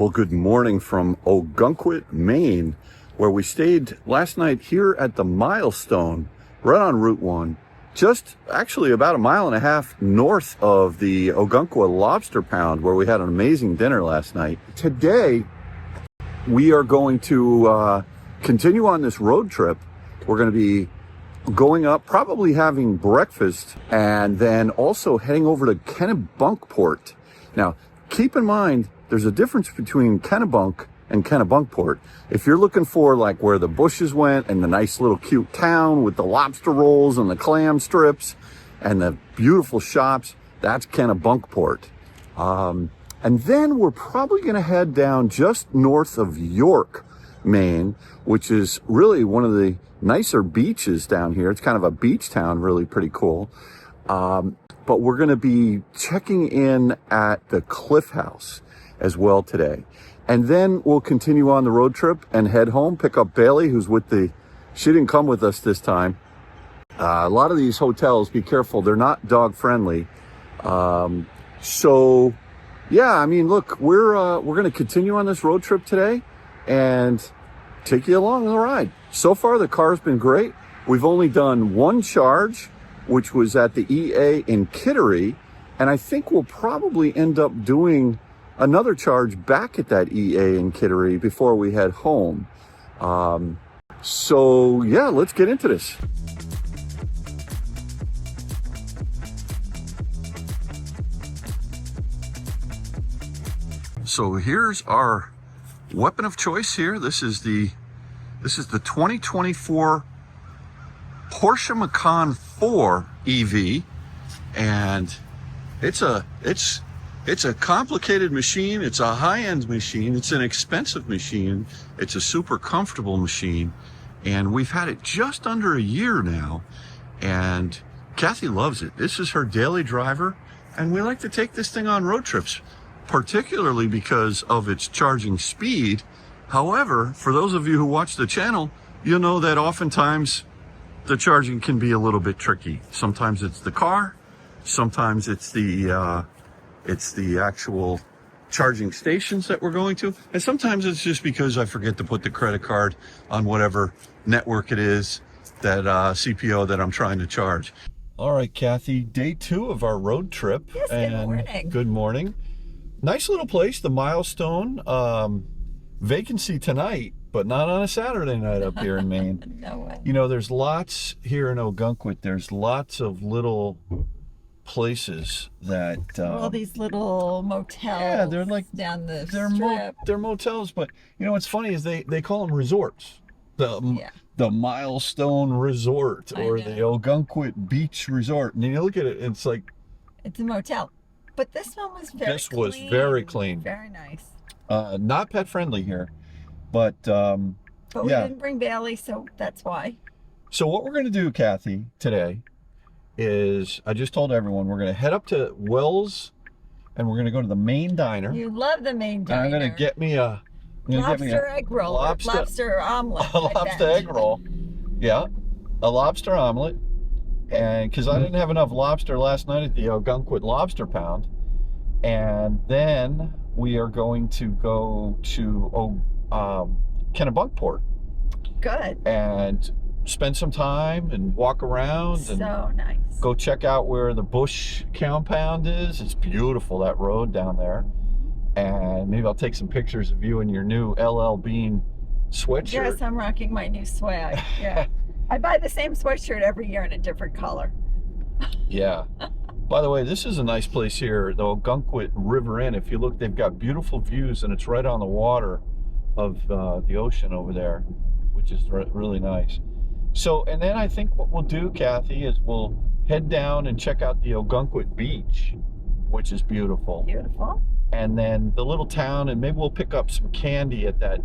Well, good morning from Ogunquit, Maine, where we stayed last night here at the Milestone, right on Route 1, just actually about a mile and a half north of the Ogunquit Lobster Pound, where we had an amazing dinner last night. Today, we are going to continue on this road trip. We're going to be going up, probably having breakfast, and then also heading over to Kennebunkport. Now, keep in mind, there's a difference between Kennebunk and Kennebunkport. If you're looking for like where the bushes went and the nice little cute town with the lobster rolls and the clam strips and the beautiful shops, that's Kennebunkport. And then we're probably going to head down just north of York, Maine, which is really one of the nicer beaches down here. It's kind of a beach town, really pretty cool. But we're going to be checking in at the Cliff House as well today. And then we'll continue on the road trip and head home, pick up Bailey, who's she didn't come with us this time. A lot of these hotels, be careful, they're not dog friendly. So yeah, I mean, look, we're going to continue on this road trip today and take you along on the ride. So far, the car's been great. We've only done one charge, which was at the EA in Kittery. And I think we'll probably end up doing another charge back at that EA in Kittery before we head home. So yeah, let's get into this. So here's our weapon of choice here. This is the 2024 Porsche Macan 4 EV, and it's a complicated machine. It's a high-end machine. It's an expensive machine. It's a super comfortable machine, and we've had it just under a year now, and Kathy loves it. This is her daily driver, and we like to take this thing on road trips, particularly because of its charging speed. However, for those of you who watch the channel, you'll know that oftentimes the charging can be a little bit tricky. Sometimes it's the car, sometimes it's the actual charging stations that we're going to, and sometimes it's just because I forget to put the credit card on whatever network it is, that CPO that I'm trying to charge. All right, Kathy, day 2 of our road trip. Yes, and good morning. Good morning. Nice little place, the Milestone. Vacancy tonight, but not on a Saturday night up here in Maine. No way. You know, there's lots here in Ogunquit. There's lots of little places that All these little motels. Yeah, they're like down the strip. they're motels, but you know what's funny is they call them resorts. The Milestone Resort or the Ogunquit Beach Resort, and you look at it, it's like it's a motel. But this one was very this was very clean, very nice. not pet friendly here, but we yeah. didn't bring Bailey, so that's why. So what we're going to do, Kathy, today is, I just told everyone, we're going to head up to Wells and we're going to go to the Maine Diner. You love the Maine Diner. And I'm going to get me a lobster egg roll, lobster omelet. A lobster egg roll. Yeah, a lobster omelet. And because I didn't have enough lobster last night at the Ogunquit Lobster Pound. And then we are going to go to Kennebunkport. Good. And spend some time and walk around and so nice. Go check out where the Bush compound is. It's beautiful, that road down there. And maybe I'll take some pictures of you in your new LL Bean sweatshirt. Yes, I'm rocking my new swag. Yeah. I buy the same sweatshirt every year in a different color. Yeah. By the way, this is a nice place here, the Ogunquit River Inn. If you look, they've got beautiful views, and it's right on the water of the ocean over there, which is really nice. So, and then I think what we'll do, Kathy, is we'll head down and check out the Ogunquit Beach, which is beautiful. Beautiful. And then the little town, and maybe we'll pick up some candy at that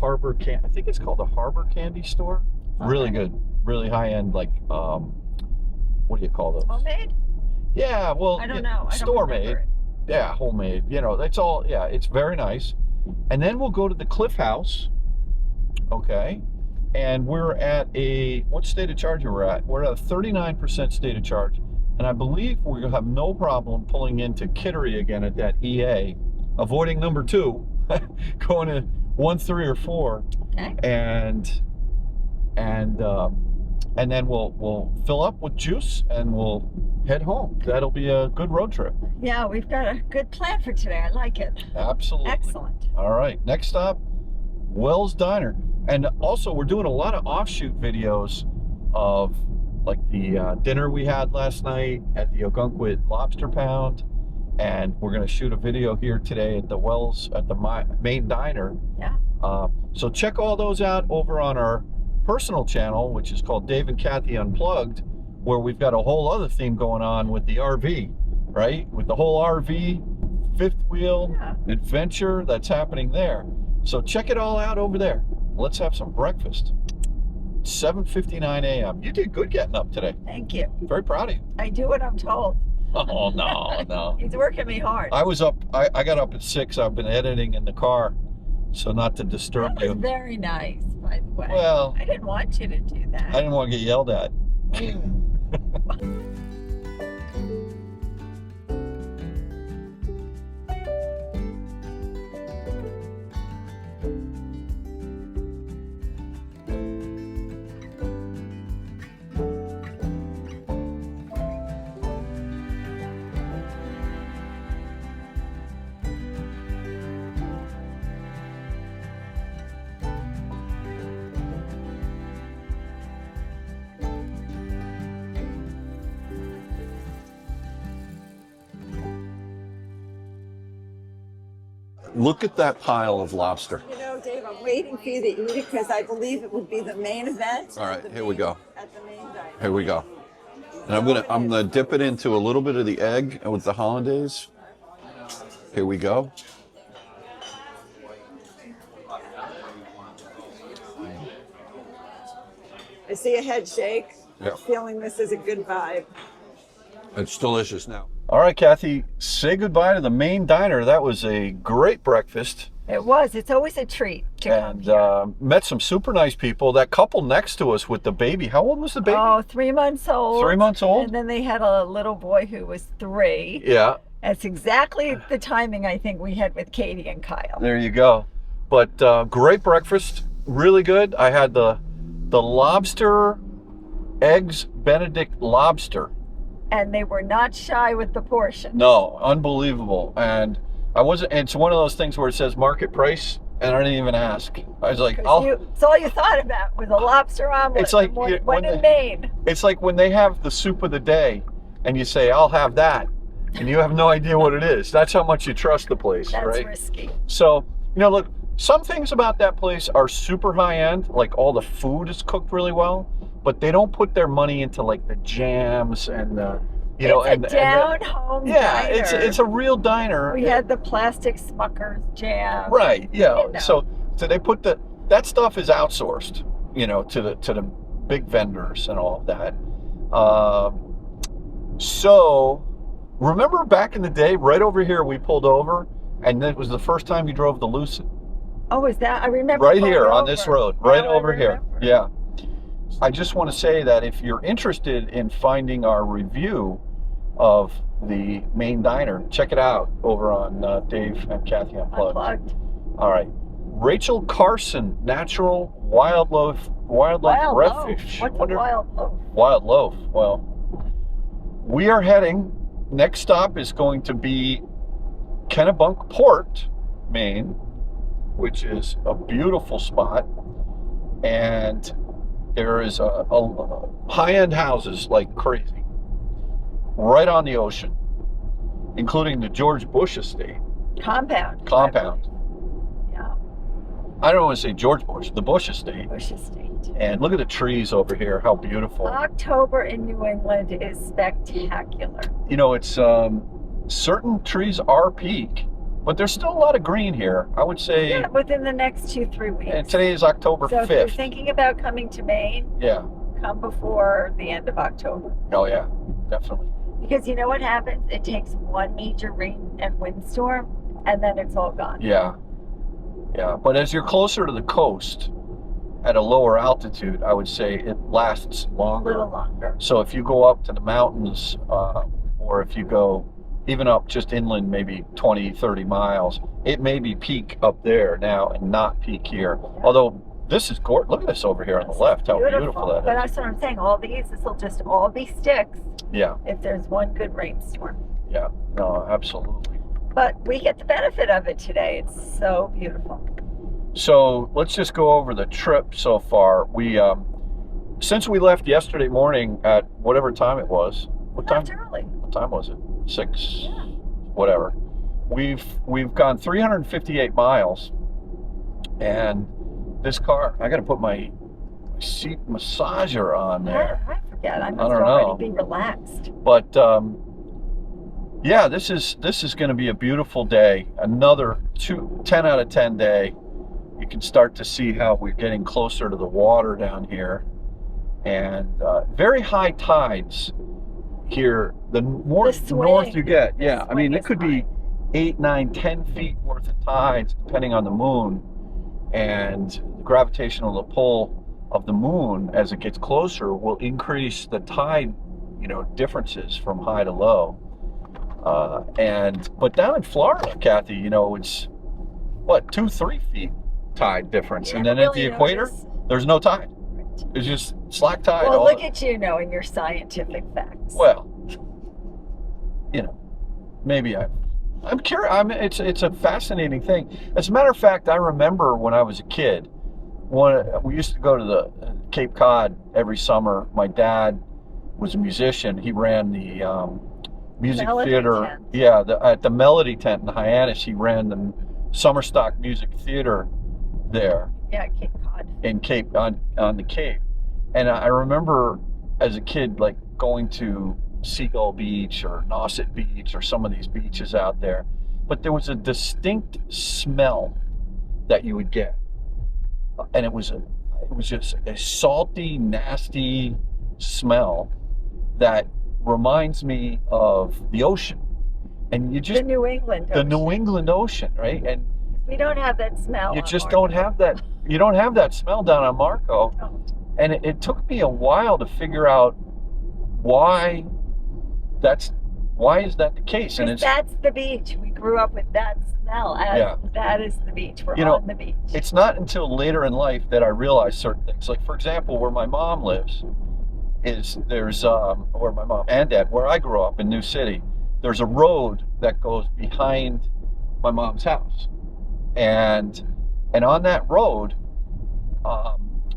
Harbor I think it's called the Harbor Candy Store. Okay. Really good, really high end, like what do you call those? Homemade? Yeah, well, I don't know. Store made. Yeah, homemade. You know, that's all. Yeah, it's very nice. And then we'll go to the Cliff House. Okay. And we're at what state of charge are we at? We're at a 39% state of charge. And I believe we're going to have no problem pulling into Kittery again at that EA, avoiding number 2. going to 1, 3, or 4, Okay. and then we'll fill up with juice and we'll head home. That'll be a good road trip. Yeah, we've got a good plan for today. I like it. Absolutely. Excellent. All right, next stop, Wells Diner. And also we're doing a lot of offshoot videos of like the dinner we had last night at the Ogunquit Lobster Pound, and we're going to shoot a video here today at the Maine Diner. Yeah. So check all those out over on our personal channel, which is called Dave and Kathy Unplugged, where we've got a whole other theme going on with the RV, right? With the whole RV fifth wheel adventure that's happening there. So check it all out over there. Let's have some breakfast. 7:59 a.m. You did good getting up today. Thank you. Very proud of you. I do what I'm told. Oh, no. He's working me hard. I was up, I got up at 6. I've been editing in the car, so not to disturb That was you. very nice, by the way. Well, I didn't want you to do that. I didn't want to get yelled at. Look at that pile of lobster. You know, Dave, I'm waiting for you to eat it because I believe it would be the main event. All right, here we go. At the Maine Diner. Here we go. And I'm gonna dip it into a little bit of the egg with the hollandaise. Here we go. I see a head shake. Yeah. I'm feeling this is a good vibe. It's delicious now. All right, Kathy, say goodbye to the Maine Diner. That was a great breakfast. It was. It's always a treat to come here. And met some super nice people. That couple next to us with the baby. How old was the baby? Oh, 3 months old. 3 months old? And then they had a little boy who was 3. Yeah. That's exactly the timing I think we had with Katie and Kyle. There you go. But great breakfast. Really good. I had the lobster, eggs Benedict lobster. And they were not shy with the portion. No, unbelievable. And it's one of those things where it says market price, and I didn't even ask. I was like, it's all you thought about was a lobster omelet. It's like one in Maine. It's like when they have the soup of the day, and you say, I'll have that, and you have no idea what it is. That's how much you trust the place, That's right? risky. So, look, some things about that place are super high end, like all the food is cooked really well, but they don't put their money into like the jams and the, it's a down-home diner. it's a real diner. We had the plastic Smucker's jam. Right, yeah. You know. So they put that stuff is outsourced, to the big vendors and all of that. So remember back in the day, right over here we pulled over, and it was the first time you drove the Lucid. Oh, is that? I remember. Right here on this road, right over here. Remember. Yeah. I just want to say that if you're interested in finding our review of the Maine Diner, check it out over on Dave and Kathy Unplugged. All right. Rachel Carson, Natural Wildlife Refuge. What's a wild loaf? Wild loaf. Well, we are heading. Next stop is going to be Kennebunkport, Maine, which is a beautiful spot, and there is a high-end houses like crazy right on the ocean, including the George Bush estate. Compound. Yeah. I don't want to say George Bush, the Bush estate. Bush estate. And look at the trees over here, how beautiful. October in New England is spectacular. It's certain trees are peak, but there's still a lot of green here. I would say. Yeah, within the next 2-3 weeks. And today is October 5th. So if you're thinking about coming to Maine, yeah, come before the end of October. Oh yeah, definitely. Because you know what happens? It takes one major rain and windstorm, and then it's all gone. Yeah. But as you're closer to the coast, at a lower altitude, I would say it lasts longer. A little longer. So if you go up to the mountains, or if you go even up just inland, maybe 20, 30 miles, it may be peak up there now and not peak here. Although this is gorgeous. Look at this over here on the left. How beautiful that is. But that's what I'm saying. All these, this will just all be sticks. Yeah. If there's one good rainstorm. Yeah. No, absolutely. But we get the benefit of it today. It's so beautiful. So let's just go over the trip so far. We, since we left yesterday morning at whatever time it was. What time? Early. What time was it? 6. Yeah. Whatever. We've gone 358 miles, and this car, I got to put my seat massager on there. I forget. I must don't already know. be relaxed. But yeah, this is going to be a beautiful day. Another 10 out of 10 day. You can start to see how we're getting closer to the water down here, and very high tides here. The more north you get, yeah, I mean, it could be 8, 9, 10 feet worth of tides depending on the moon, and the gravitational pull of the moon as it gets closer will increase the tide, differences from high to low. But down in Florida, Kathy, it's what, 2-3 feet tide difference, and then at the equator, there's no tide. It's just slack tide. Well, look at you knowing your scientific facts. Well, maybe I'm curious. It's a fascinating thing. As a matter of fact, I remember when I was a kid, we used to go to the Cape Cod every summer. My dad was a musician. He ran the music theater. Tent. Yeah, at the Melody Tent in Hyannis. He ran the Summer Stock Music Theater there. Yeah, Cape Cod. In Cape on the Cape, and I remember as a kid like going to Seagull Beach or Nauset Beach or some of these beaches out there, but there was a distinct smell that you would get, and it was just a salty, nasty smell that reminds me of the ocean, and you just the New England Ocean, right? And we don't have that smell. You just don't have that. You don't have that smell down on Marco. No. And it took me a while to figure out why is that the case? And that's the beach. We grew up with that smell. That is the beach. We're on the beach. It's not until later in life that I realized certain things. Like, for example, where my mom lives where my mom and dad, where I grew up in New City, there's a road that goes behind my mom's house. And on that road,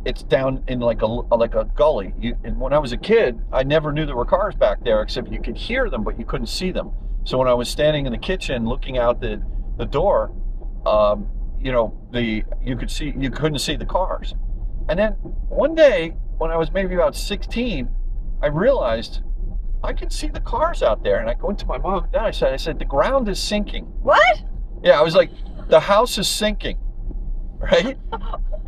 it's down in like a gully. And when I was a kid, I never knew there were cars back there, except you could hear them, but you couldn't see them. So when I was standing in the kitchen looking out the door, you couldn't see the cars. And then one day, when I was maybe about 16, I realized I could see the cars out there. And I went to my mom and dad. I said, the ground is sinking. What? Yeah, I was like, the house is sinking, right?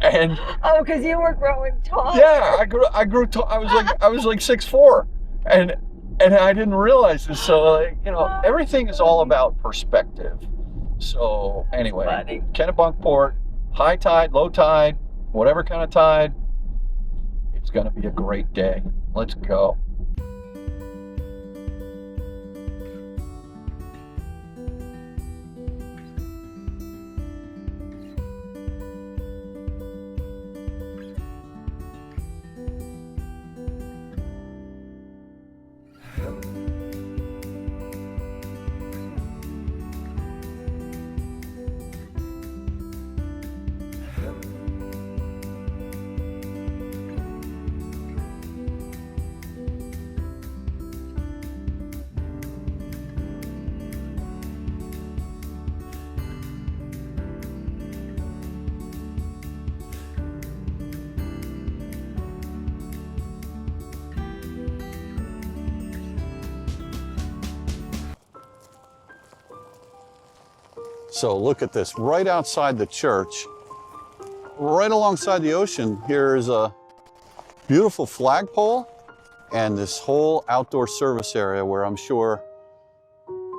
And because you were growing tall. Yeah, I grew tall. I was like 6'4", and I didn't realize this. So everything is all about perspective. So anyway, Kennebunkport, high tide, low tide, whatever kind of tide, it's gonna be a great day. Let's go. So look at this, right outside the church, right alongside the ocean, here's a beautiful flagpole and this whole outdoor service area where I'm sure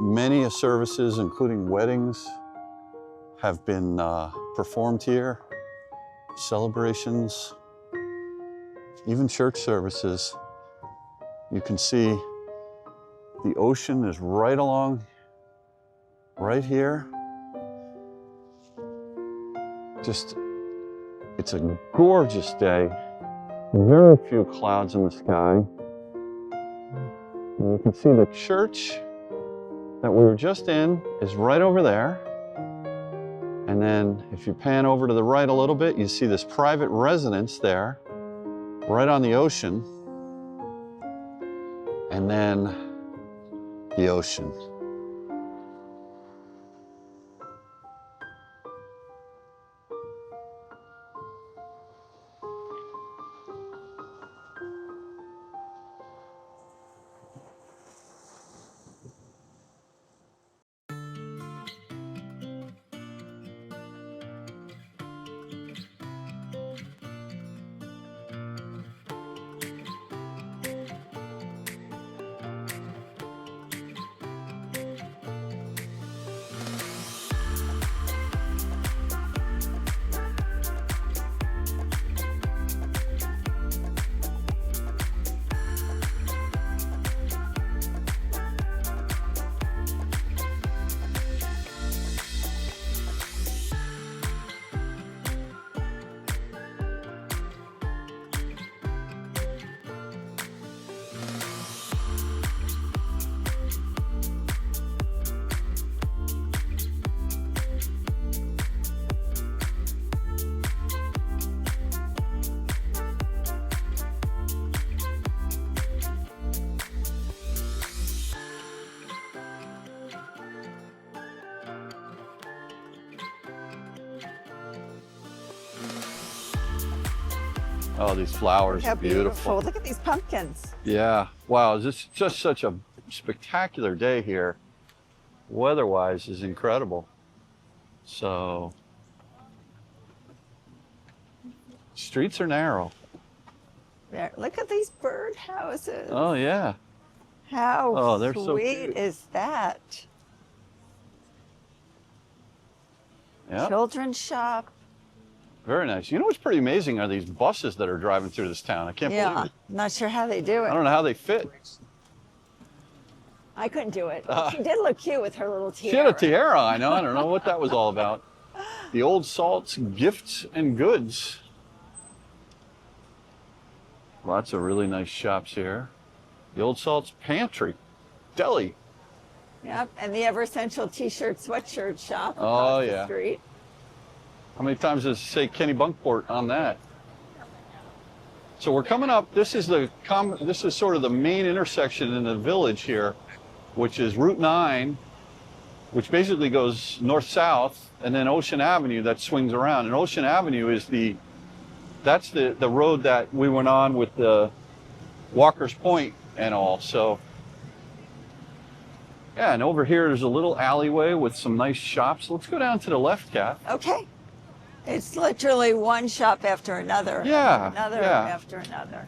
many services, including weddings, have been performed here, celebrations, even church services. You can see the ocean is right along, right here. It's a gorgeous day. Very few clouds in the sky. And you can see the church that we were just in is right over there. And then if you pan over to the right a little bit, you see this private residence there, right on the ocean. And then the ocean. Oh, these flowers How are beautiful. Look at these pumpkins. Yeah. Wow, this is just such a spectacular day here. Weather-wise is incredible. So, streets are narrow. There, look at these bird houses. Oh, yeah. How they're so sweet cute. is that? Yeah. Children's shop. Very nice. You know what's pretty amazing are these buses that are driving through this town. I can't believe Yeah, it. not sure how they do I it. don't know how they fit. I couldn't do it. She did look cute with her little tiara. She had a tiara, I know. I don't know what that was all about. The Old Salt's Gifts and Goods. Lots of really nice shops here. The Old Salt's Pantry, Deli. Yep, and the Ever Essential T-shirt, sweatshirt shop Oh, across the yeah. street. How many times does it say Kennebunkport on that? So we're coming up. This is sort of the main intersection in the village here, which is Route 9, which basically goes north-south, and then Ocean Avenue that swings around. And Ocean Avenue is the road that we went on with the Walker's Point and all. So yeah, and over here there's a little alleyway with some nice shops. Let's go down to the left, Kath. Okay. It's literally one shop after another. Yeah, After another yeah. after another.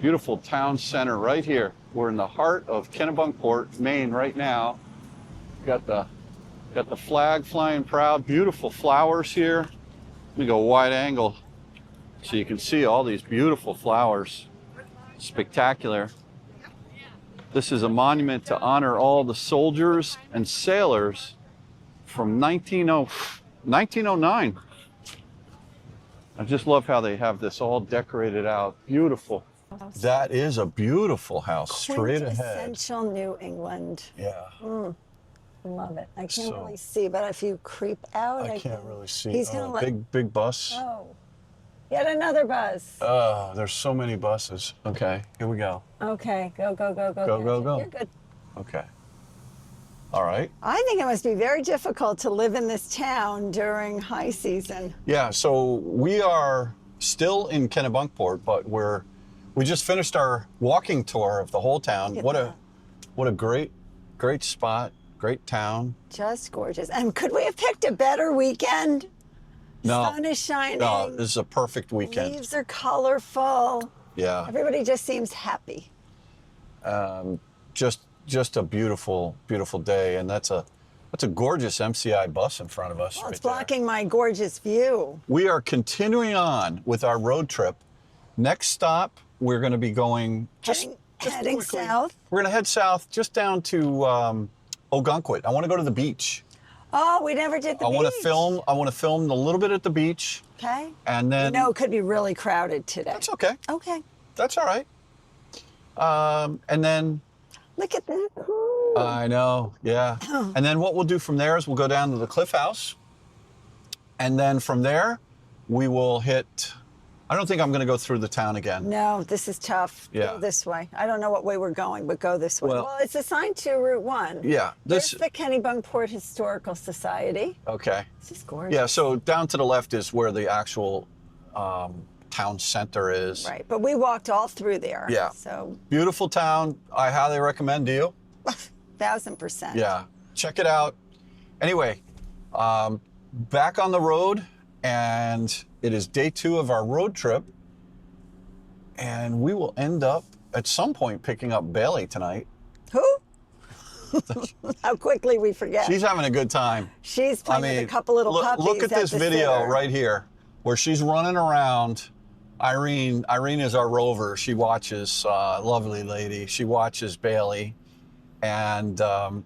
Beautiful town center right here. We're in the heart of Kennebunkport, Maine right now. Got the flag flying proud. Beautiful flowers here. Let me go wide angle so you can see all these beautiful flowers. Spectacular. This is a monument to honor all the soldiers and sailors from 1909. I just love how they have this all decorated out. Beautiful. That is a beautiful house, straight ahead. Quintessential New England. Yeah. Love it. I can't So- really see, but if you creep out, I can't really see. He's gonna let. Big bus. Oh, yet another bus. Oh, there's so many buses. Okay, here we go. Okay, go. Go. You're good. Okay. All right. I think it must be very difficult to live in this town during high season. Yeah, so we are still in Kennebunkport, but we just finished our walking tour of the whole town. Look at What a great spot, great town. Just gorgeous. And could we have picked a better weekend? No. Sun is shining. No, this is a perfect weekend. Leaves are colorful. Yeah. Everybody just seems happy. Just a beautiful day, and that's a gorgeous MCI bus in front of us. Well, right it's there. blocking my gorgeous view. We are continuing on with our road trip. Next stop, we're going to be going Heading quickly. south. We're going to head south just down to Ogunquit. I want to go to the beach. Oh, we never did the beach. I want to film a little bit at the beach. Okay. And then. No, it could be really crowded today. That's okay. Okay. That's all right. And then. Look at that. Ooh. I know, yeah. And then what we'll do from there is we'll go down to the Cliff House. And then from there, we will hit, I don't think I'm going to go through the town again. No, this is tough. Yeah. Go this way. I don't know what way we're going, but go this way. Well, it's assigned to Route 1. Yeah. There's the Kennebunkport Historical Society. Okay. This is gorgeous. Yeah, so down to the left is where the actual town center is. Right, but we walked all through there. Yeah. So. Beautiful town. I highly recommend. Do you? 1000%. Yeah. Check it out. Anyway, back on the road, and it is day 2 of our road trip. And we will end up at some point picking up Bailey tonight. Who? How quickly we forget. She's having a good time. She's playing with a couple little puppies. Look at this video sitter. right here where she's running around. Irene is our rover. She watches, lovely lady. She watches Bailey. And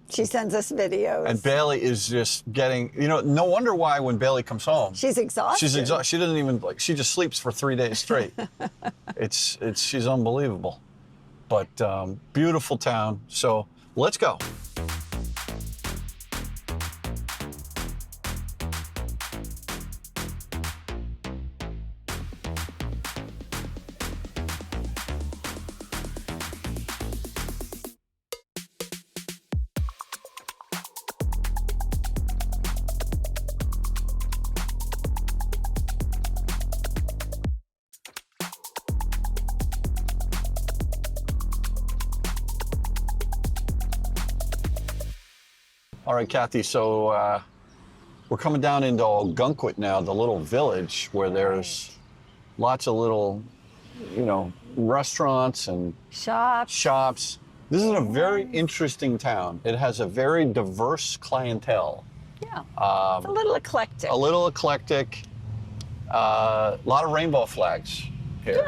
she sends us videos. And Bailey is just getting, no wonder why when Bailey comes home. She's exhausted. She's exhausted. She doesn't even, she just sleeps for 3 days straight. She's unbelievable. But beautiful town. So let's go. All right, Kathy, so we're coming down into Ogunquit now, the little village where there's lots of little, restaurants and shops. This is a very interesting town. It has a very diverse clientele. Yeah, it's a little eclectic. A little eclectic. A lot of rainbow flags here.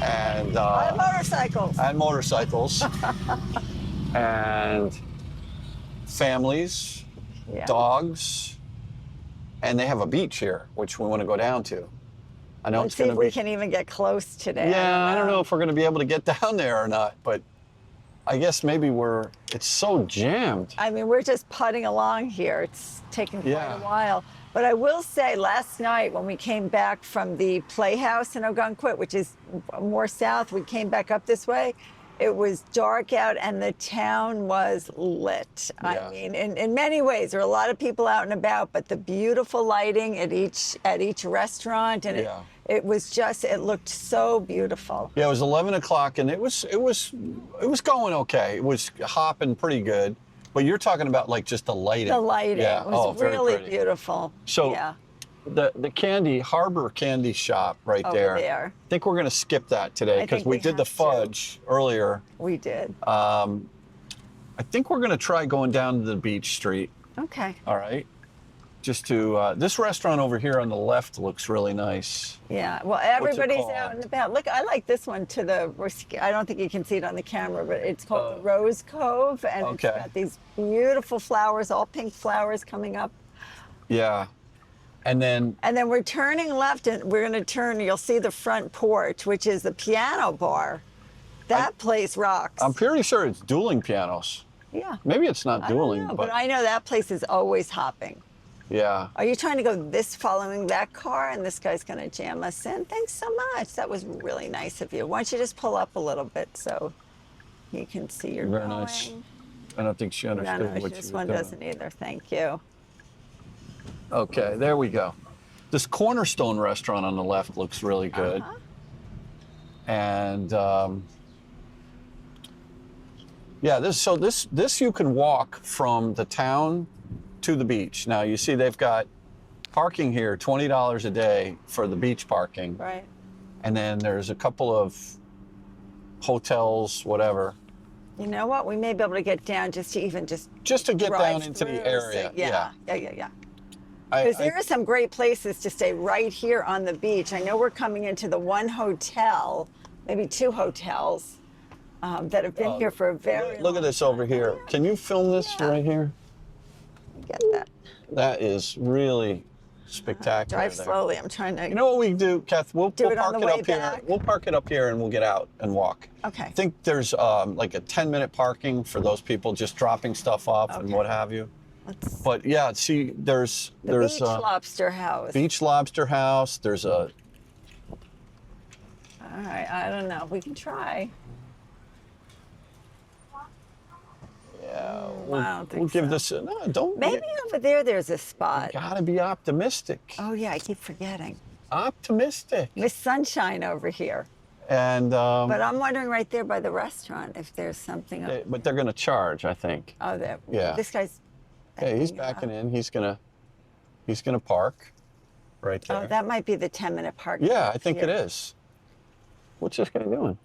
Yeah. And motorcycles. And motorcycles. And families, dogs, and they have a beach here, which we want to go down to. I know Let's see if we can even get close today. Yeah, I don't know if we're going to be able to get down there or not, but I guess maybe it's so jammed. I mean, we're just putting along here. It's taken quite a while. But I will say, last night when we came back from the Playhouse in Ogunquit, which is more south, we came back up this way. It was dark out and the town was lit. Yeah. I mean, in many ways, there were a lot of people out and about, but the beautiful lighting at each restaurant, and it looked so beautiful. Yeah, it was 11 o'clock and it was going okay. It was hopping pretty good. But you're talking about like just the lighting. The lighting. Yeah. It was really pretty. Beautiful. So the Harbor Candy Shop right there. I think we're going to skip that today because we did the fudge earlier. We did. I think we're going to try going down to the beach street. Okay. All right. Just to, this restaurant over here on the left looks really nice. Yeah, well, everybody's out and about. Look, I like this one I don't think you can see it on the camera, but it's called the Rose Cove, and it's got these beautiful flowers, all pink flowers coming up. Yeah. And then we're turning left, and we're going to turn, you'll see the front porch, which is the piano bar. That place rocks. I'm pretty sure it's dueling pianos. Yeah. Maybe it's not dueling. But I know that place is always hopping. Yeah. Are you trying to go following that car, and this guy's going to jam us in? Thanks so much. That was really nice of you. Why don't you just pull up a little bit so you can see your Very nice. I don't think she understood what you were doing. This one doesn't either. Thank you. Okay, there we go. This Cornerstone restaurant on the left looks really good. And this you can walk from the town to the beach. Now you see they've got parking here, $20 a day for the beach parking. Right. And then there's a couple of hotels, whatever. You know what? We may be able to get down just to get down into the area. Yeah. Because there are some great places to stay right here on the beach. I know we're coming into the one hotel, maybe 2 hotels that have been here for a very long time. Look at this over here. Can you film this right here? get that. That is really spectacular. Drive there. slowly. I'm trying to. You know what we do, Kath? We'll Do it park on the it way up here. back? We'll park it up here and we'll get out and walk. Okay. I think there's like a 10-minute parking for those people just dropping stuff off and what have you. But yeah, see, there's Beach Lobster House. Beach Lobster House. There's a. All right, I don't know. We can try. Yeah, I don't think we'll give so. this. No, don't. Maybe over there's a spot. Gotta be optimistic. Oh yeah, I keep forgetting. Optimistic. Miss Sunshine over here. And. But I'm wondering right there by the restaurant if there's something. But they're gonna charge, I think. Oh, there. Yeah. This guy's. Yeah, he's backing in. He's gonna park right there. Oh, that might be the 10-minute park. Yeah, I think it is. What's this guy doing?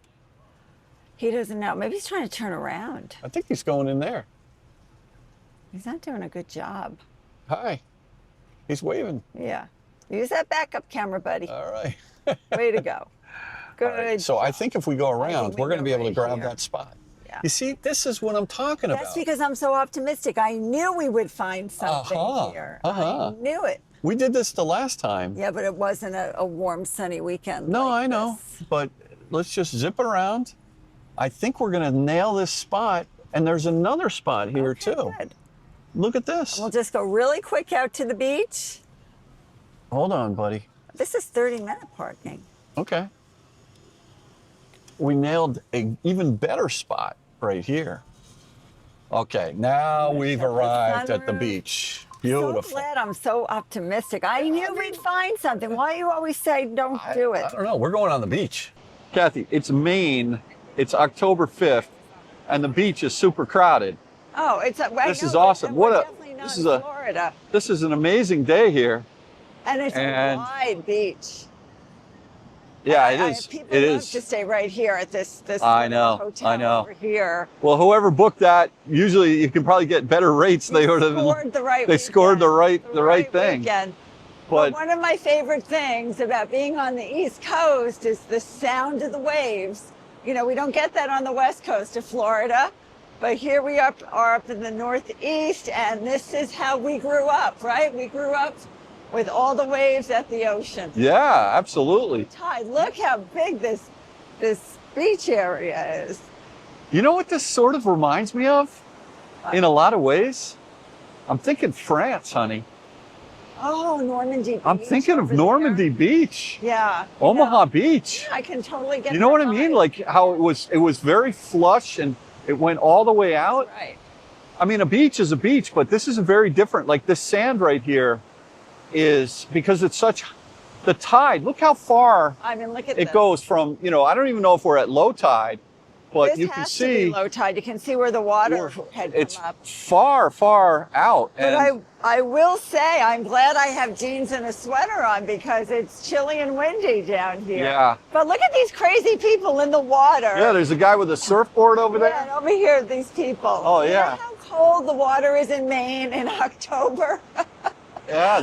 He doesn't know. Maybe he's trying to turn around. I think he's going in there. He's not doing a good job. Hi. He's waving. Yeah. Use that backup camera, buddy. All right. Way to go. Good. All right, so I think if we go around, we're going to be able to grab here. that spot. Yeah. You see, this is what I'm talking about. That's because I'm so optimistic. I knew we would find something here. I knew it. We did this the last time. Yeah, but it wasn't a warm, sunny weekend. No, like I know. this. But let's just zip around. I think we're going to nail this spot. And there's another spot here, Okay, too. Good. Look at this. We'll just go really quick out to the beach. Hold on, buddy. This is 30-minute parking. Okay. We nailed an even better spot right here. Okay, now we've arrived at the beach. Beautiful. So glad I'm so optimistic. I knew we'd find something. Why you always say don't do it? I don't know. We're going on the beach. Kathy, it's Maine. It's October 5th, and the beach is super crowded. Oh, it's This is awesome. What a this is Florida, this is an amazing day here. and it's a wide beach. Yeah, it is. People It love is. to stay right here at this I know, hotel I know. over here. Well, whoever booked that, usually you can probably get better rates. They would have. Scored the right. They scored the right thing. Weekend. But one of my favorite things about being on the East Coast is the sound of the waves. You know, we don't get that on the West Coast of Florida, but here we are up in the Northeast, and this is how we grew up, right? We grew up with all the waves at the ocean. yeah, absolutely. Tide, look how big this beach area is. You know what this sort of reminds me of? In a lot of ways, I'm thinking France, honey. Oh, Normandy Beach. I'm thinking of over Normandy there. Beach, Yeah. Omaha Beach. I can totally get You know that what I mean? vibe. Like how it was very flush and it went all the way out. Right. I mean, a beach is a beach, but this is a very different. Like this sand right here is because it's such the tide. Look how far I mean, look at it this. goes from. I don't even know if we're at low tide, but This you can has to see be low tide. You can see where the water had it's come up. far, far out. But And I will say, I'm glad I have jeans and a sweater on because it's chilly and windy down here. Yeah. But look at these crazy people in the water. yeah, there's a guy with a surfboard over Yeah, there. and over here, these people. Oh, You yeah. know how cold the water is in Maine in October? Yeah,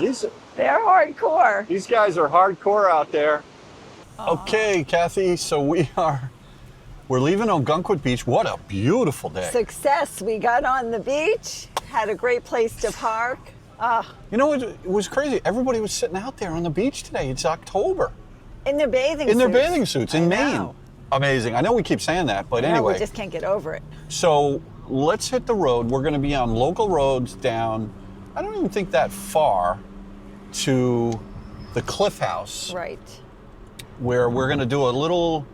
They're hardcore. these guys are hardcore out there. Okay, Kathy, so we're leaving Ogunquit Beach. What a beautiful day. Success. We got on the beach, had a great place to park. You know what? It was crazy. Everybody was sitting out there on the beach today. It's October. In their bathing In their suits. bathing suits in I Maine. know. Amazing. I know we keep saying that, but No, anyway. we just can't get over it. So let's hit the road. We're going to be on local roads down, I don't even think that far, to the Cliff House, Right. where we're going to do a little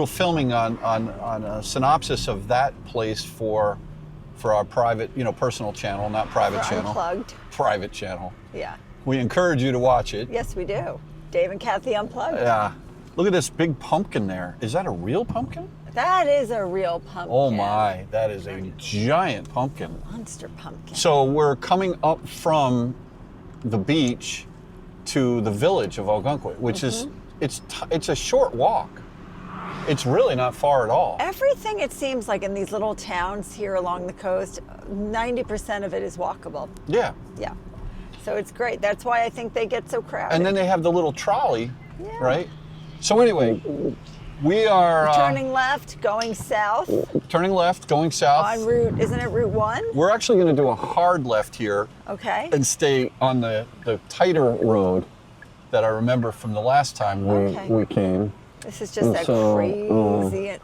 filming on a synopsis of that place for our private, personal channel, not private We're channel. Unplugged. Private channel. Yeah. We encourage you to watch it. Yes, we do. Dave and Kathy Unplugged. Yeah. Look at this big pumpkin there. Is that a real pumpkin? That is a real pumpkin. Oh my, that is a giant pumpkin. Monster pumpkin. So we're coming up from the beach to the village of Ogunquit, which is it's a short walk. It's really not far at all. Everything, it seems like in these little towns here along the coast, 90% of it is walkable. Yeah. Yeah. So it's great. That's why I think they get so crowded. And then they have the little trolley, Yeah. right? So anyway, We are Turning left, going south turning left, going south. on Route, isn't it Route 1? We're actually going to do a hard left here Okay. and stay on the tighter road that I remember from the last time we came. This is just And a so,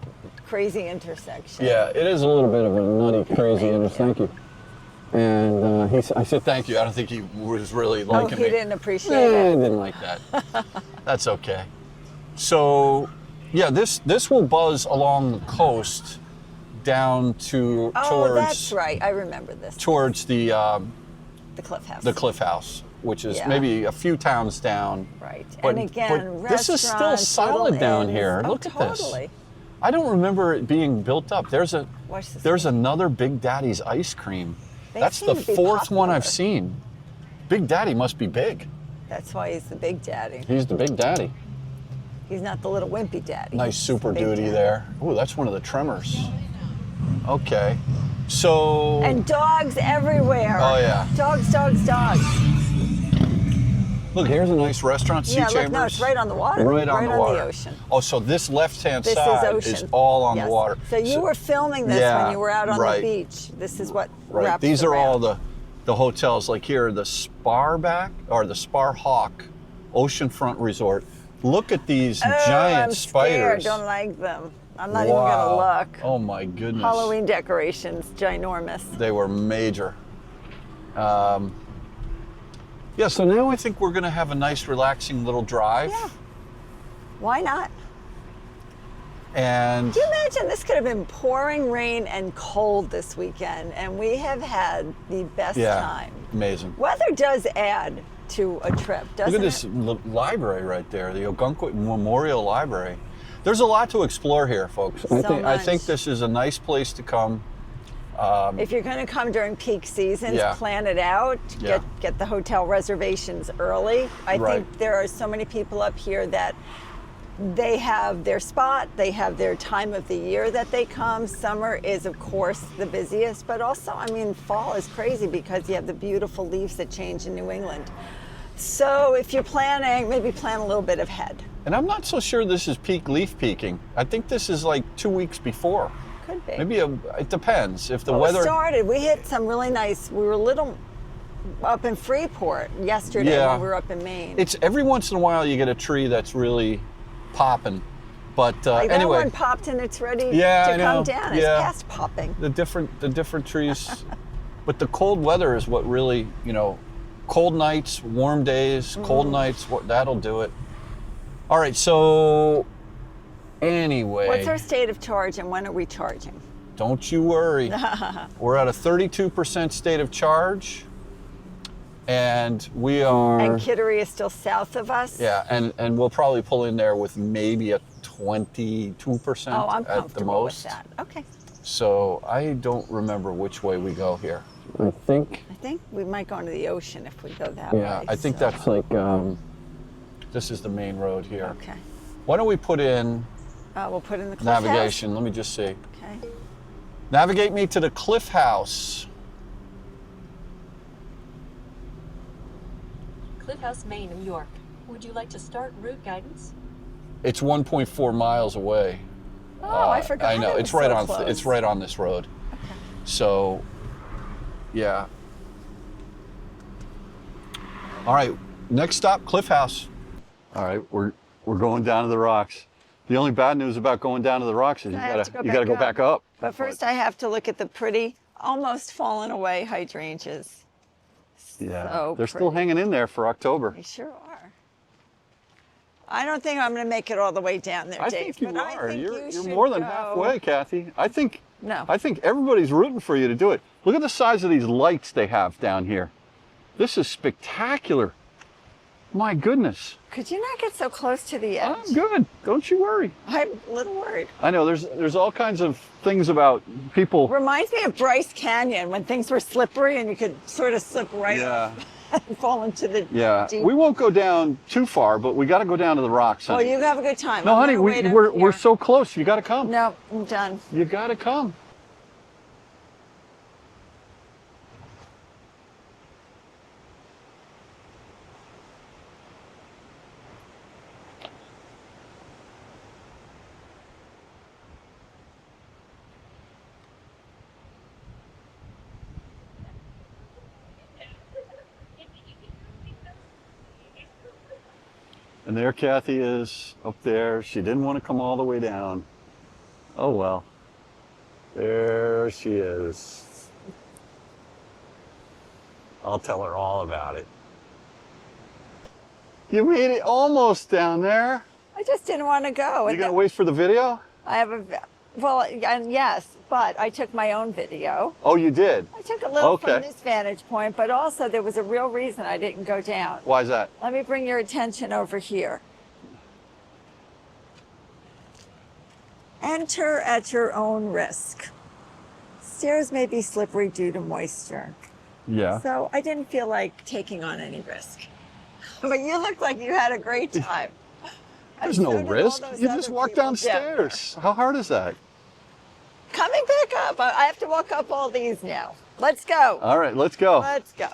crazy intersection. Yeah, it is a little bit of a nutty, crazy Thank you. And I said thank you. I don't think he was really liking he me. didn't appreciate I it. didn't like that. That's okay. So, yeah, this will buzz along the coast down to towards. That's right. I remember this. Towards the Cliff House. the Cliff House, which is Yeah. maybe a few towns down. Right. But, And again, but this is still restaurants, solid little down inns. here. Oh, Look at this. totally. I don't remember it being built up. Watch this. There's another Big Daddy's ice cream. They That's seem the to be fourth one I've popular. seen. Big Daddy must be big. That's why he's the big daddy. He's the Big Daddy. He's not the little wimpy daddy. Nice He's Super the big Duty daddy. there. Ooh, that's one of the Tremors. Okay. So. And dogs everywhere. Oh, yeah. Dogs. Look, here's a nice restaurant, Sea Yeah, Chambers. look, no, it's right on the water. Right on the water. the ocean. Oh, so this left-hand This side is ocean. all on Yes. the water. So you were filming this Yeah, when you were out on right. the beach. This is what Right. wraps These are all around. the hotels. Like here, the Sparback or the Sparhawk Oceanfront Resort. Look at these giant I'm spiders. Scared. Don't like them. I'm not even gonna look. Oh my goodness. Halloween decorations, ginormous. They were major. Yeah, so now I think we're going to have a nice, relaxing little drive. Yeah. Why not? And Do you imagine this could have been pouring rain and cold this weekend, and we have had the best yeah, time. amazing. Weather does add to a trip, doesn't Look at this library right there, the Ogunquit Memorial Library. There's a lot to explore here, folks. I think much. this is a nice place to come. If you're going to come during peak seasons, Yeah. plan it out. Yeah. Get the hotel reservations early. I Right. think there are so many people up here that they have their spot, they have their time of the year that they come. Summer is, of course, the busiest, but also, I mean, fall is crazy because you have the beautiful leaves that change in New England. So if you're planning, maybe plan a little bit ahead. And I'm not so sure this is peak leaf peaking. I think this is like 2 weeks before. Could be. Maybe it depends. If the Well, weather. It started. We hit some really nice. We were a little up in Freeport yesterday Yeah. when we were up in Maine. It's every once in a while you get a tree that's really popping. But like anyway. that one popped and it's ready Yeah, to I come know. down. It's Yeah. past popping. the different trees. But the cold weather is what really, cold nights, warm days, cold nights, that'll do it. All right, so anyway. What's our state of charge and when are we charging? Don't you worry. We're at a 32% state of charge. And we are. And Kittery is still south of us? Yeah, and we'll probably pull in there with maybe a 22% Oh, I'm at the comfortable with most. that. Okay. So I don't remember which way we go here. I think. I think we might go into the ocean if we go that way. Yeah, I think so- that's like. This is the main road here. Okay. Why don't we put in We'll put in the cliff navigation? Let me just see. house. Okay. Navigate me to the Cliff House. Cliff House, Maine, New York. Would you like to start route guidance? It's 1.4 miles away. Oh, I forgot. I know it it's was right so on. close. It's right on this road. Okay. So, yeah. All right. Next stop, Cliff House. All right, we're going down to the rocks. The only bad news about going down to the rocks is you gotta go back up. But first, I have to look at the pretty, almost fallen away hydrangeas. Yeah, So they're still pretty. hanging in there for October. They sure are. I don't think I'm going to make it all the way down there, I Dave. think you but I are. think You're should more than go. halfway, Kathy. I think everybody's rooting for you to do it. Look at the size of these lights they have down here. This is spectacular. My goodness. Could you not get so close to the edge? I'm good. Don't you worry. I'm a little worried. I know there's all kinds of things about people. Reminds me of Bryce Canyon when things were slippery and you could sort of slip right off and fall into the deep. We won't go down too far, but we got to go down to the rocks. Well, Honey. you have a good time. No, I'm honey, gonna wait up we're here. so close. You got to come. No, I'm done. You got to come. And there Kathy is up there. She didn't want to come all the way down. Oh well. There she is. I'll tell her all about it. You made it almost down there. I just didn't want to go. You gonna wait for the video? I have a, well, and yes, but I took my own video. Oh, you did? I took a little Okay. from this vantage point, but also there was a real reason I didn't go down. Why is that? Let me bring your attention over here. Enter at your own risk. Stairs may be slippery due to moisture. Yeah. So I didn't feel like taking on any risk. But you looked like you had a great time. There's And no so did all risk. those You other just walk people down downstairs. How hard is that? there. Coming back up. I have to walk up all these now. Let's go. All right, let's go. Let's go.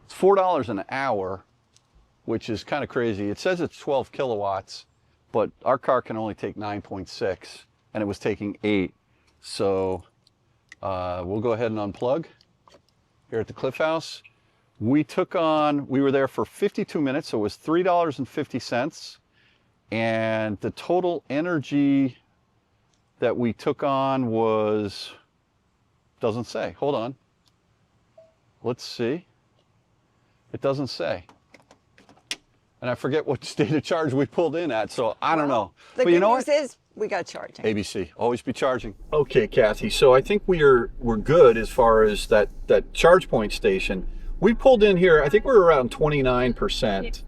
It's $4 an hour, which is kind of crazy. It says it's 12 kilowatts, but our car can only take 9.6, and it was taking 8. So we'll go ahead and unplug here at the Cliff House. We were there for 52 minutes, so it was $3.50. And the total energy that we took on was, doesn't say, hold on. Let's see. It doesn't say. And I forget what state of charge we pulled in at, so I don't know. The But good you know news what? is we got charging. ABC, always be charging. Okay, Kathy, so I think we're good as far as that charge point station. We pulled in here, I think we're around 29%,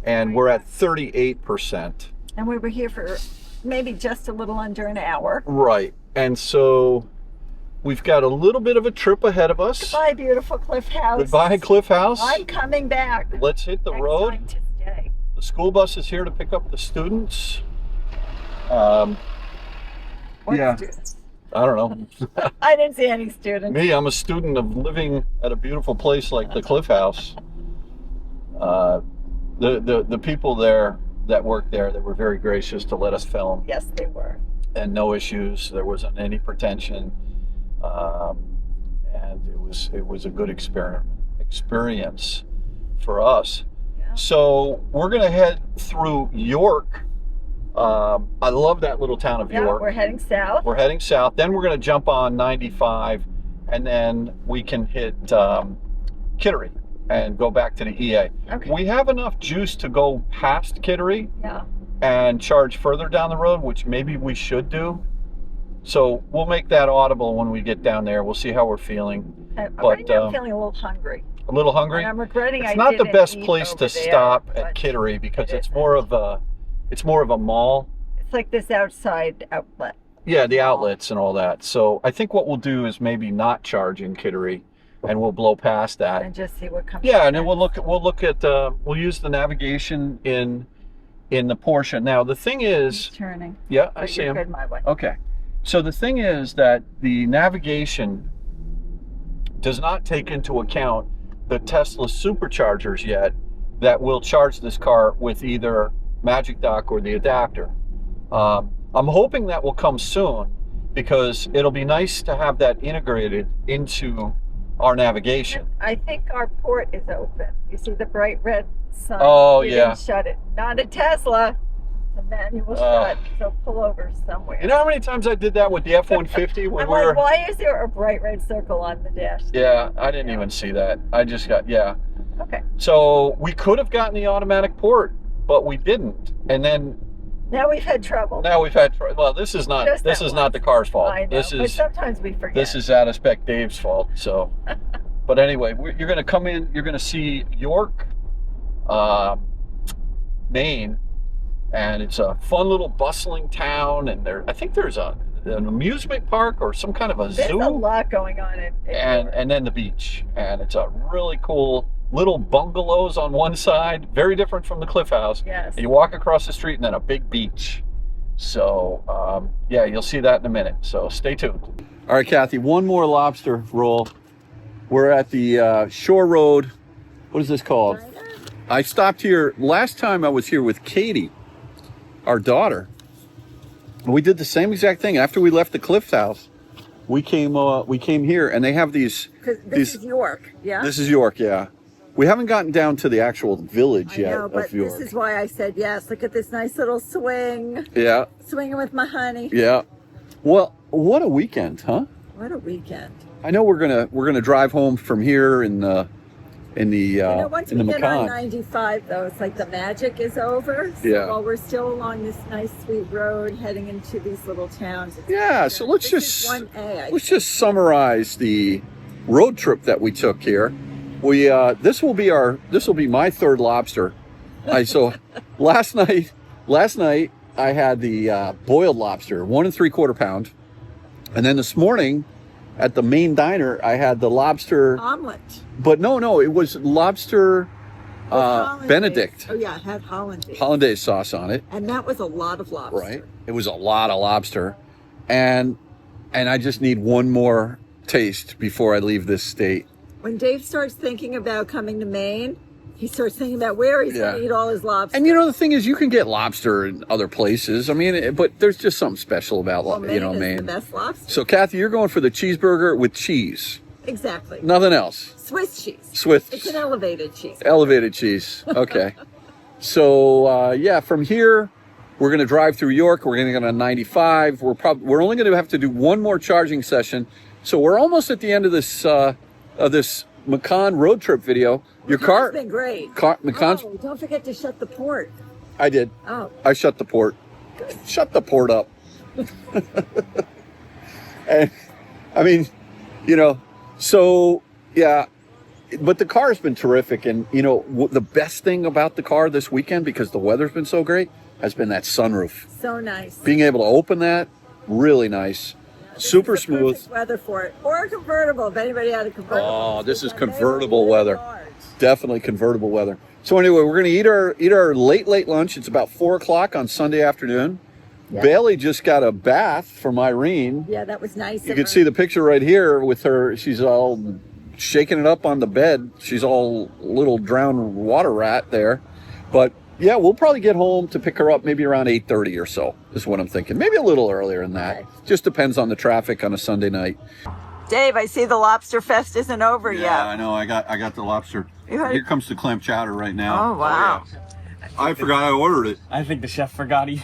and we're at 38%. And we were here for maybe just a little under an hour. Right, and so we've got a little bit of a trip ahead of us. Goodbye, beautiful Cliff House. Goodbye, Cliff House. I'm coming back. Let's hit the Next road. time to stay. The school bus is here to pick up the students. What Yeah. students? I don't know. I didn't see any students. Me, I'm a student of living at a beautiful place like the Cliff House. The people there that worked there, they were very gracious to let us film, Yes, they were. and no issues. There wasn't any pretension, and it was a good experience for us. Yeah. So we're gonna head through York. I love that little town of Yeah, York. we're heading south. We're heading south. Then we're going to jump on 95, and then we can hit Kittery and go back to the EA. Okay. We have enough juice to go past Kittery Yeah. and charge further down the road, which maybe we should do. So we'll make that audible when we get down there. We'll see how we're feeling. Right But, now I'm feeling a little hungry. A little hungry. And I'm regretting It's I not the didn't best eat place to over there, stop but at Kittery because it it's more of a mall. It's like this outside outlet. Yeah, the outlets and all that. So I think what we'll do is maybe not charge in Kittery, and we'll blow past that. And just see what comes. Yeah, up and then we'll next. look at we'll use the navigation in the Porsche. Now the thing is, He's turning. yeah, I But see you're him. good my way. Okay, so the thing is that the navigation does not take into account the Tesla superchargers yet that will charge this car with either Magic Dock or the adapter. I'm hoping that will come soon because it'll be nice to have that integrated into our navigation. I think our port is open. You see the bright red sign? Oh, You yeah. didn't shut it. Not a Tesla. The manual shut. So pull over somewhere. You know how many times I did that with the F-150 when I'm we like, were... why is there a bright red circle on the dash? Yeah, I didn't even see that. I just got, yeah. Okay. So we could have gotten the automatic port, but we didn't. And then Now we've had trouble. now we've had, well, this is not Just that not the car's fault. I know, This but is sometimes we forget. This is out of spec Dave's fault. So, but anyway, you're going to come in. You're going to see York, Maine, and it's a fun little bustling town. And I think there's an amusement park or some kind of a There's zoo, a lot going on in York. and then the beach. And it's a really cool little bungalows on one side, very different from the Cliff House. Yes. And you walk across the street, and then a big beach. So, yeah, you'll see that in a minute. So stay tuned. All right, Kathy, one more lobster roll. We're at the Shore Road. What is this called? I stopped here last time I was here with Katie, our daughter. We did the same exact thing. After we left the Cliff House, we came here, and they have these. Because this is York, yeah? This is York, yeah. We haven't gotten down to the actual village I yet know, but of York. this is why I said yes. Look at this nice little swing. Yeah, Swinging with my honey. yeah. Well, what a weekend, huh? What a weekend. I know we're gonna drive home from here in the Once in the we get on Macan. 95, though, it's like the magic is over. So Yeah. while we're still along this nice, sweet road heading into these little towns. It's Yeah, so let's this is just 1A, I let's just summarize the road trip that we took here. We this will be my third lobster. So last night I had the boiled lobster, 1 3/4 pound, and then this morning at the Maine Diner I had the lobster. omelet. But no, it was lobster Hollandaise. Benedict, Oh yeah, it had hollandaise. hollandaise sauce on it. And that was a lot of lobster. Right. It was a lot of lobster, and I just need one more taste before I leave this state. When Dave starts thinking about coming to Maine, he starts thinking about where he's going to eat all his lobster. And the thing is, you can get lobster in other places. I mean, but there's just something special about Maine is Maine. the best lobster. So, Kathy, you're going for the cheeseburger with cheese. Exactly. Nothing else. Swiss cheese. Swiss. It's an elevated cheese. Elevated cheese. Okay. So, from here, we're going to drive through York. We're going to get on 95. We're only going to have to do one more charging session. So we're almost at the end of this Macan road trip video. Your car It's been great. Macan's. Oh, don't forget to shut the port. I did. Oh, I shut the port. Shut the port up. And I mean, so yeah, but the car's been terrific. And the best thing about the car this weekend, because the weather's been so great, has been that sunroof. so nice. Being able to open that, really nice. Super It's the smooth. perfect weather for it. Or a convertible, if anybody had a convertible. Oh, this is But they were convertible really weather. large. Definitely convertible weather. So anyway, we're going to eat our late lunch. It's about 4:00 on Sunday afternoon. Yeah. Bailey just got a bath from Irene. Yeah, that was nice. You can see the picture right here with her. She's all shaking it up on the bed. She's all little drowned water rat there. But yeah, we'll probably get home to pick her up maybe around 8:30 or so is what I'm thinking. Maybe a little earlier than that. Okay. Just depends on the traffic on a Sunday night. Dave, I see the lobster fest isn't over yet. I know. I got the lobster. Here comes the clam chowder right now. Oh, wow. I forgot I ordered it. I think the chef forgot he.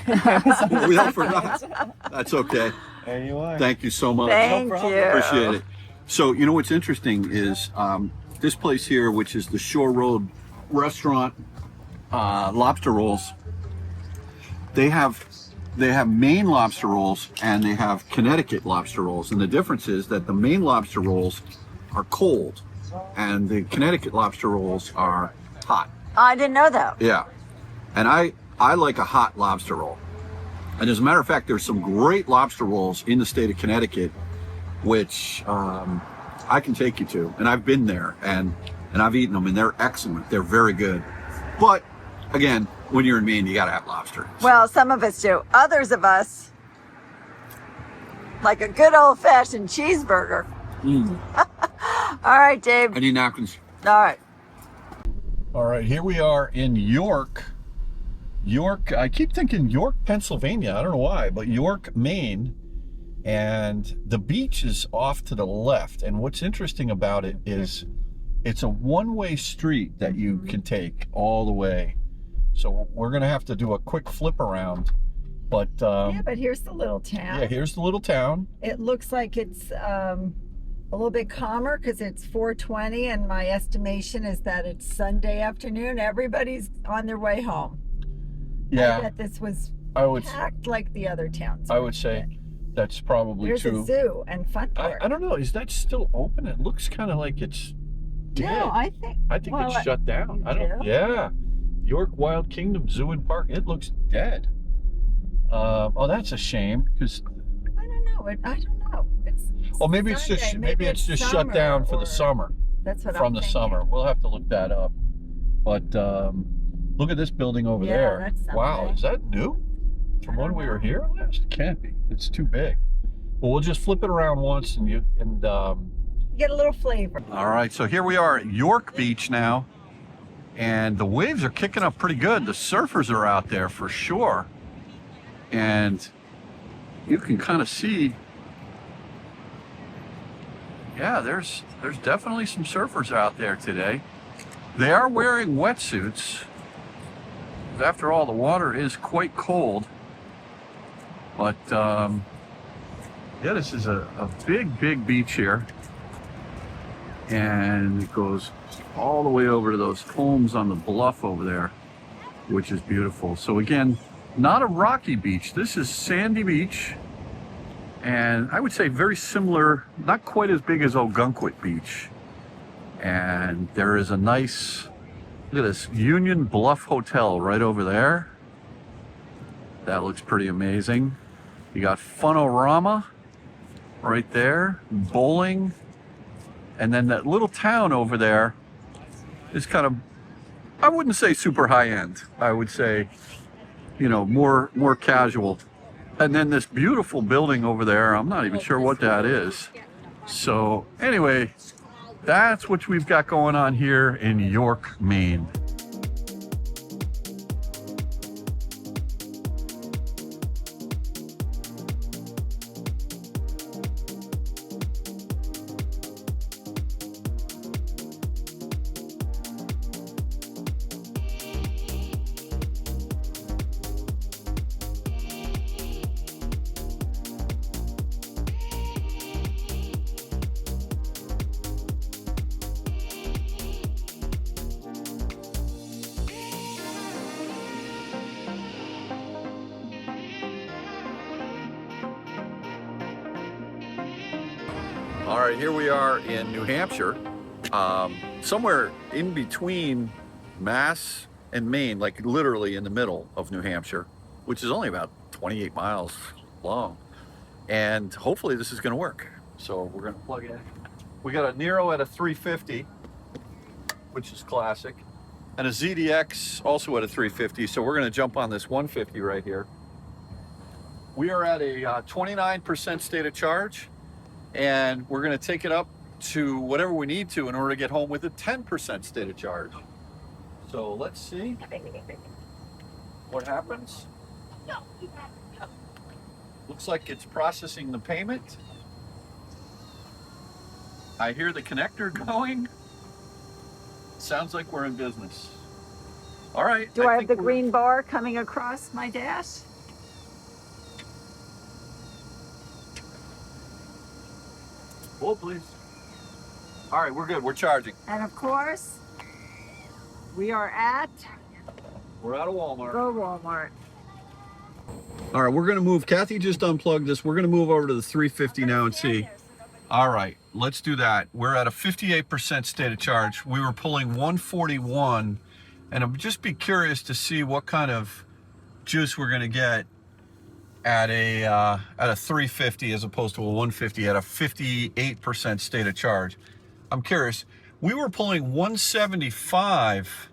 We all forgot. That's okay. There you are. Thank you so much. Thank problem. you. Appreciate it. So, what's interesting is this place here, which is the Shore Road Restaurant, lobster rolls. They have Maine lobster rolls and they have Connecticut lobster rolls. And the difference is that the Maine lobster rolls are cold and the Connecticut lobster rolls are hot. I didn't know that. Yeah. And I like a hot lobster roll. And as a matter of fact, there's some great lobster rolls in the state of Connecticut, which I can take you to. And I've been there and I've eaten them and they're excellent. They're very good. But again, when you're in Maine, you got to have lobster. Well, some of us do. Others of us like a good old-fashioned cheeseburger. All right, Dave. I need napkins. All right. All right, here we are in York. I keep thinking York, Pennsylvania. I don't know why, but York, Maine. And the beach is off to the left. And what's interesting about it is it's a one-way street that you can take all the way. So we're going to have to do a quick flip around. But Yeah, but here's the little town. yeah, here's the little town. It looks like it's a little bit calmer because it's 4:20, and my estimation is that it's Sunday afternoon. Everybody's on their way home. I Yeah, bet this was I would packed like the other towns. I would say that's probably There's true. a zoo and fun park. I don't know. Is that still open? It looks kind of like it's dead. No, I think well, it's shut down. you I don't. do? Yeah, York Wild Kingdom Zoo and Park. It looks dead. Oh, that's a shame because. I don't know. I don't know. Oh, maybe it's just Sunday. maybe it's just shut down for the summer. That's what From I'm the thinking. summer. We'll have to look that up. But look at this building over Yeah, there. that's something. Wow, is that new? From I when don't we were know. here last? It can't be. It's too big. Well, we'll just flip it around once and You get a little flavor. All right, so here we are at York Beach now, and the waves are kicking up pretty good. The surfers are out there for sure, and you can kind of see, yeah, there's definitely some surfers out there today. They are wearing wetsuits. After all, the water is quite cold. But yeah, this is a big beach here. And it goes all the way over to those homes on the bluff over there, which is beautiful. So again, not a rocky beach. This is sandy beach. And I would say very similar, not quite as big as Ogunquit Beach. And there is a nice, look at this, Union Bluff Hotel right over there. That looks pretty amazing. You got Funorama right there, bowling. And then that little town over there is kind of, I wouldn't say super high end. I would say, you know, more casual. And then this beautiful building over there, I'm not even sure what that is. So anyway, that's what we've got going on here in York, Maine. All right, here we are in New Hampshire, somewhere in between Mass and Maine, like literally in the middle of New Hampshire, which is only about 28 miles long. And hopefully this is going to work. So we're going to plug in. We got a Nero at a 350, which is classic, and a ZDX also at a 350. So we're going to jump on this 150 right here. We are at a 29% state of charge. And we're going to take it up to whatever we need to in order to get home with a 10% state of charge. So let's see what happens. Looks like it's processing the payment. I hear the connector going. Sounds like we're in business. All right. Do I have the green bar coming across my dash? Hold, please. All right, we're good. We're charging. And of course, we are at We're out of Walmart. Go Walmart. All right, we're going to move. Kathy just unplugged this. We're going to move over to the 350 now and see. All right, let's do that. We're at a 58% state of charge. We were pulling 141, and I'd just be curious to see what kind of juice we're going to get at a 350 as opposed to a 150 at a 58% state of charge. I'm curious. We were pulling 175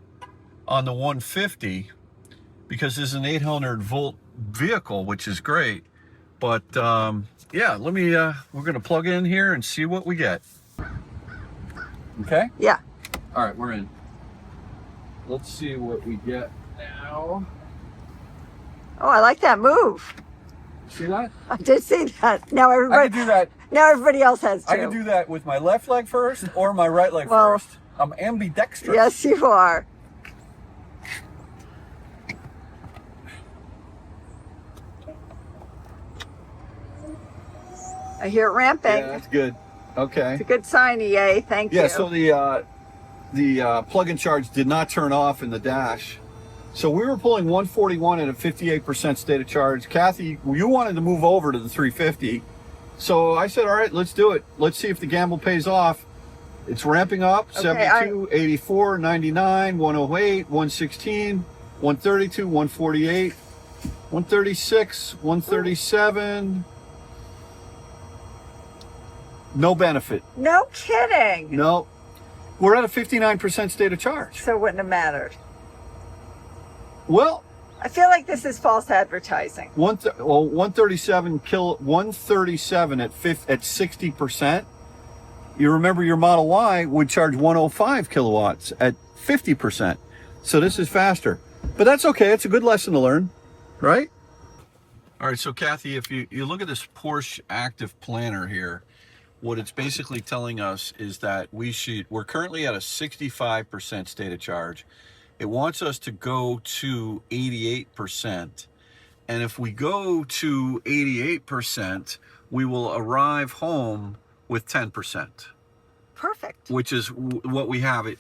on the 150 because this is an 800 volt vehicle, which is great. But yeah, let me, we're gonna plug in here and see what we get. Okay? Yeah. All right, we're in. Let's see what we get now. Oh, I like that move. See that? I did see that. Now everybody, I can do that. Now everybody else has to. I can do that with my left leg first or my right leg Well, first. I'm ambidextrous. Yes, you are. I hear it ramping. Yeah, that's good. Okay. It's a good sign, EA. Thank you. Yeah, so the plug-in charge did not turn off in the dash. So we were pulling 141 at a 58% state of charge. Kathy, you wanted to move over to the 350. So I said, all right, let's do it. Let's see if the gamble pays off. It's ramping up. Okay, 72, 84, 99, 108, 116, 132, 148, 136, 137. No benefit. No kidding. No. We're at a 59% state of charge. So it wouldn't have mattered. Well, I feel like this is false advertising. 137 at 60%. You remember your Model Y would charge 105 kilowatts at 50%. So this is faster. But that's okay. It's a good lesson to learn, right? All right, so Kathy, if you look at this Porsche Active Planner here, what it's basically telling us is that we're currently at a 65% state of charge. It wants us to go to 88%. And if we go to 88%, we will arrive home with 10%. Perfect. Which is what we have it,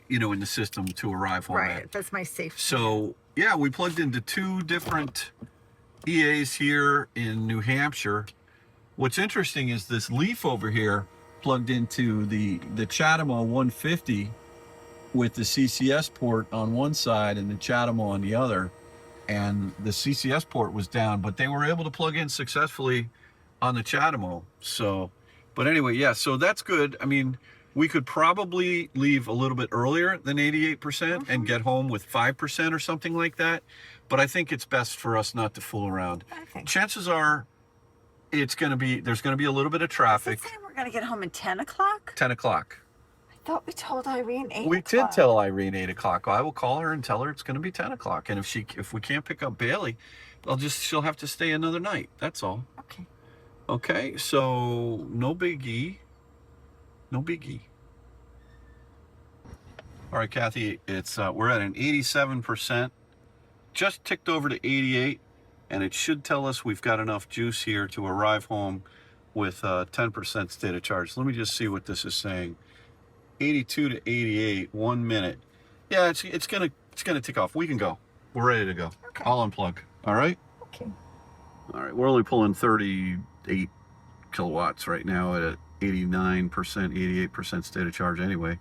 in the system to arrive home Right. at. That's my safe. So, yeah, we plugged into 2 different EAs here in New Hampshire. What's interesting is this leaf over here plugged into the Chatamo 150 with the CCS port on one side and the Chatamo on the other. And the CCS port was down, but they were able to plug in successfully on the Chatamo. So, but anyway, yeah, so that's good. I mean, we could probably leave a little bit earlier than 88% and get home with 5% or something like that. But I think it's best for us not to fool around. Chances are there's going to be a little bit of traffic. Is it saying we're going to get home at 10 o'clock? 10 o'clock. I thought we told Irene 8 We o'clock. did tell Irene 8 o'clock. I will call her and tell her it's going to be 10 o'clock. And if we can't pick up Bailey, she'll have to stay another night. That's all. Okay. Okay, so no biggie. No biggie. All right, Kathy, we're at an 87%. Just ticked over to 88, and it should tell us we've got enough juice here to arrive home with 10% state of charge. Let me just see what this is saying. 82 to 88, 1 minute. Yeah, it's gonna tick off. We can go. We're ready to go. Okay. I'll unplug. All right. Okay. All right. We're only pulling 38 kilowatts right now at 89%, 88% state of charge anyway.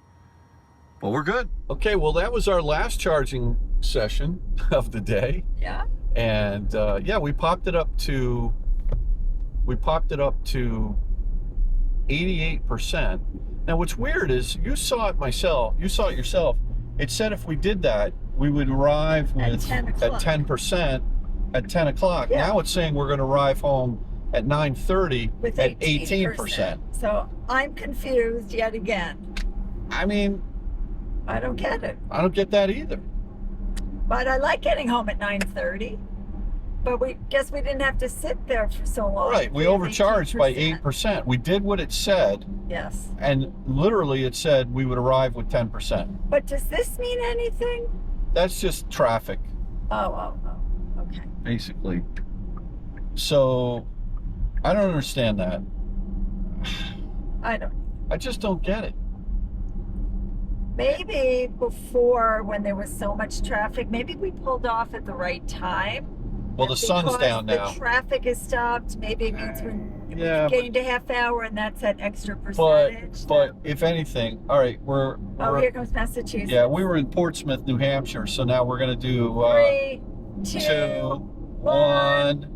But we're good. Okay. Well, that was our last charging session of the day. Yeah. And yeah, we popped it up to 88%. Now, what's weird is you saw it yourself. It said if we did that, we would arrive with at 10% at 10 o'clock. Yeah. Now it's saying we're going to arrive home at 9:30 With at 18%. So I'm confused yet again. I mean, I don't get it. I don't get that either. But I like getting home at 9:30. But we didn't have to sit there for so long. Right, we overcharged by 8%. We did what it said, Yes. and literally it said we would arrive with 10%. But does this mean anything? That's just traffic, Oh. Okay. basically. So, I don't understand that. I just don't get it. Maybe before, when there was so much traffic, maybe we pulled off at the right time. Well, the sun's Because down now. The traffic is stopped. Maybe it means we Yeah, gained a half hour, and that's that extra but percentage. if anything, all right, we're Here comes Massachusetts. yeah, we were in Portsmouth, New Hampshire, so now we're gonna do 3, 2, 2, 1.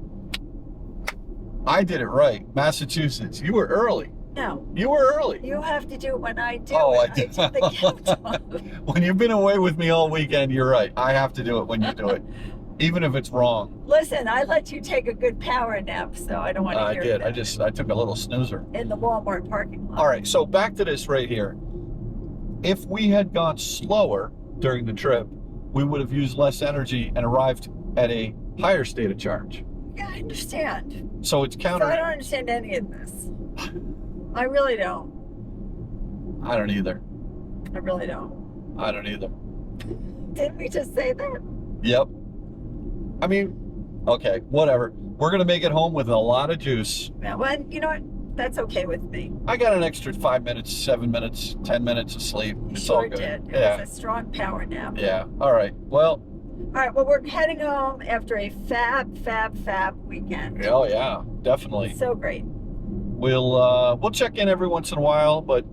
I did it right, Massachusetts. You were early. No, You were early. you have to do it when I do Oh, it. I did. do the countdown. When you've been away with me all weekend, you're right. I have to do it when you do it, even if it's wrong. Listen, I let you take a good power nap, so I don't want to I hear did. that. I took a little snoozer. In the Walmart parking lot. All right, so back to this right here. If we had gone slower during the trip, we would have used less energy and arrived at a higher state of charge. Yeah, I understand. So it's So counter. I don't understand any of this. I really don't. I don't either. I really don't. I don't either. Didn't we just say that? Yep. I mean, okay, whatever. We're going to make it home with a lot of juice. Yeah, well, you know what? That's okay with me. I got an extra 5 minutes, 7 minutes, 10 minutes of sleep. You It's sure all good. did. It Yeah. was a strong power nap. Yeah. All right. Well, All right, well, we're heading home after a fab weekend. oh yeah, definitely. So great. We'll check in every once in a while, but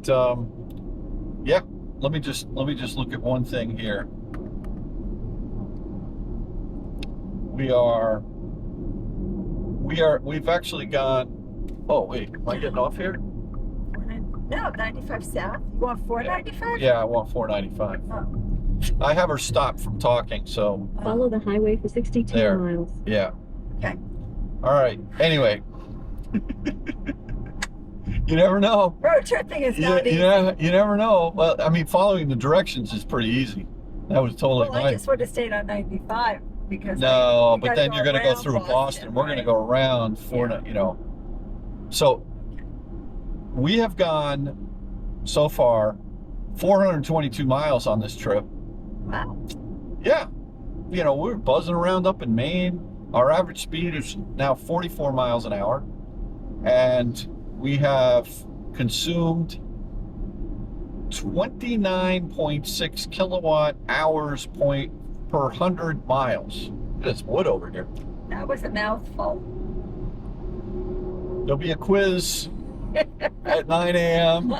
yeah. Let me just look at one thing here. We've actually gone. Oh wait, am I getting off here? No, 95 South. You want 495? Yeah, I want 495. Oh. I have her stop from talking, so Follow the highway for 62 There. miles. yeah. Okay. All right. Anyway, you never know. Road tripping is not easy. You never know. Well, I mean, following the directions is pretty easy. That was totally Well, I fine. just would have stayed on 95 because No, you but gotta then you're going to go around through Boston. We're going to right? go around Yeah. So we have gone so far 422 miles on this trip. Wow. Yeah. You know, we're buzzing around up in Maine. Our average speed is now 44 miles an hour. And we have consumed 29.6 kilowatt hours per 100 miles. There's wood over here. That was a mouthful. There'll be a quiz at 9 a.m.